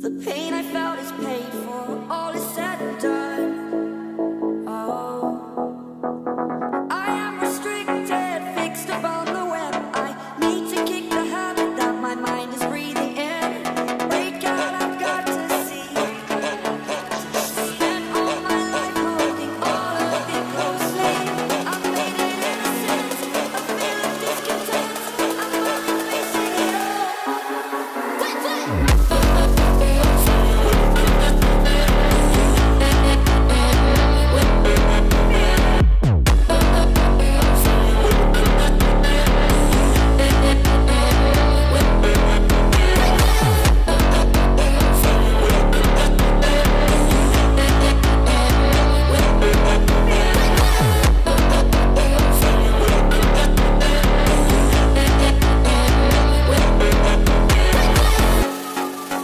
The pain I felt is paid for, all is said and done. Oh, I am restricted, fixed upon the web. I need to kick the habit that my mind is breathing in. Break out, I've got to see. Spent all my life holding all of it closely. I've made it innocent, a feel of discontent. I'm finally facing it all.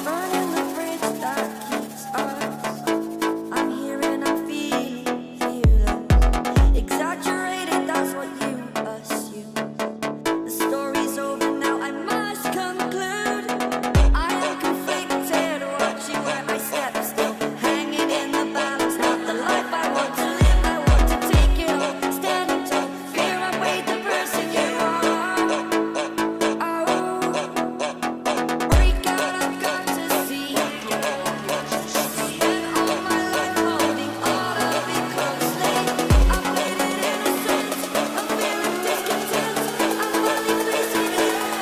Burning the bridge that keeps us. I'm here and I'm feeling fearless. Exaggerated, that's what you assume. The story's over now, I must conclude. I am conflicted, watching where I step still. Hanging in the balance, not the life I want to live. I want to take it all, standing tall. Fear I weighed the person you are. Oh, break out, I've got to see. Spent all my life holding all of it closely. I've played it innocent, a feel of discontent. I'm finally facing it all.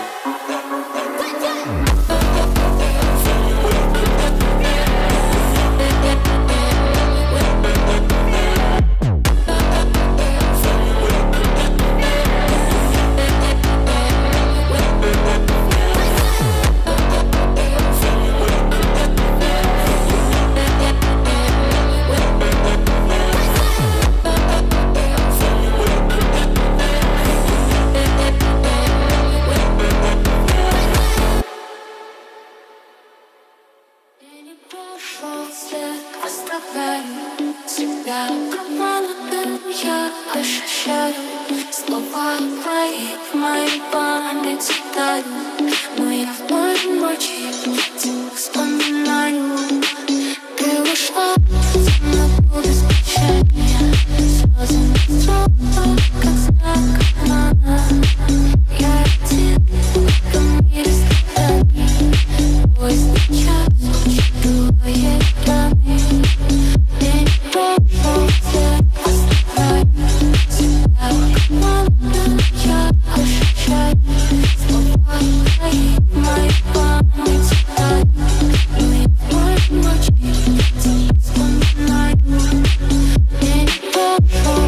Всегда пропала, я ощущаю. Слова твои в моей памяти тают. Но я в моей ночи тебя вспоминаю. Ты ушла, темноту без прощания. Слезы на стропах, как знак обмана. Я один в этом мире страданий. Поезд на час, учитывая раны. День прошел, все оставляю. Всегда команда, я ощущаю. Слова твои в моей памяти тают. Но я в моей ночи тебя вспоминаю. День прошел,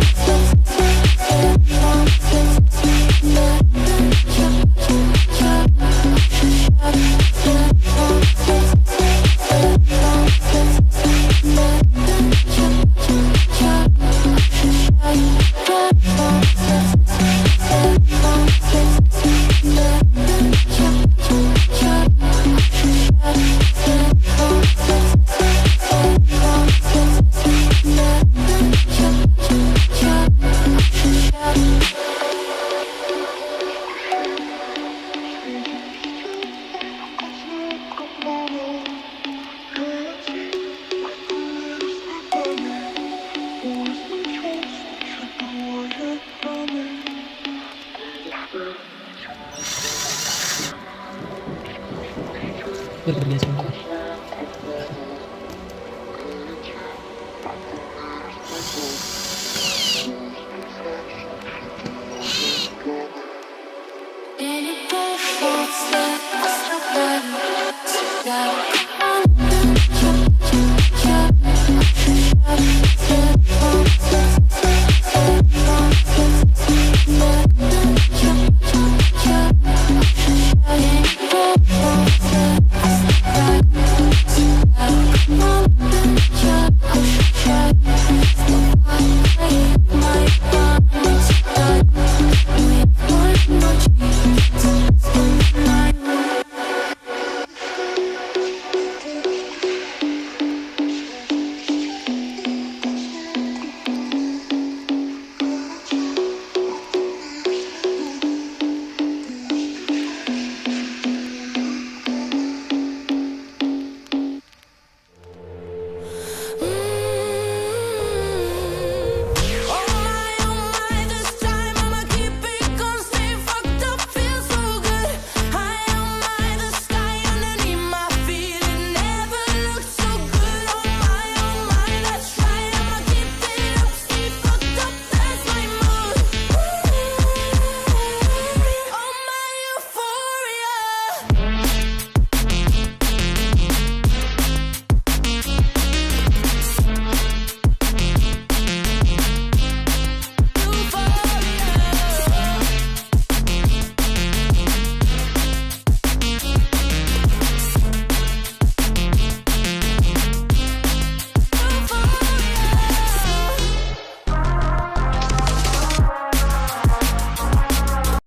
Berkerjasama.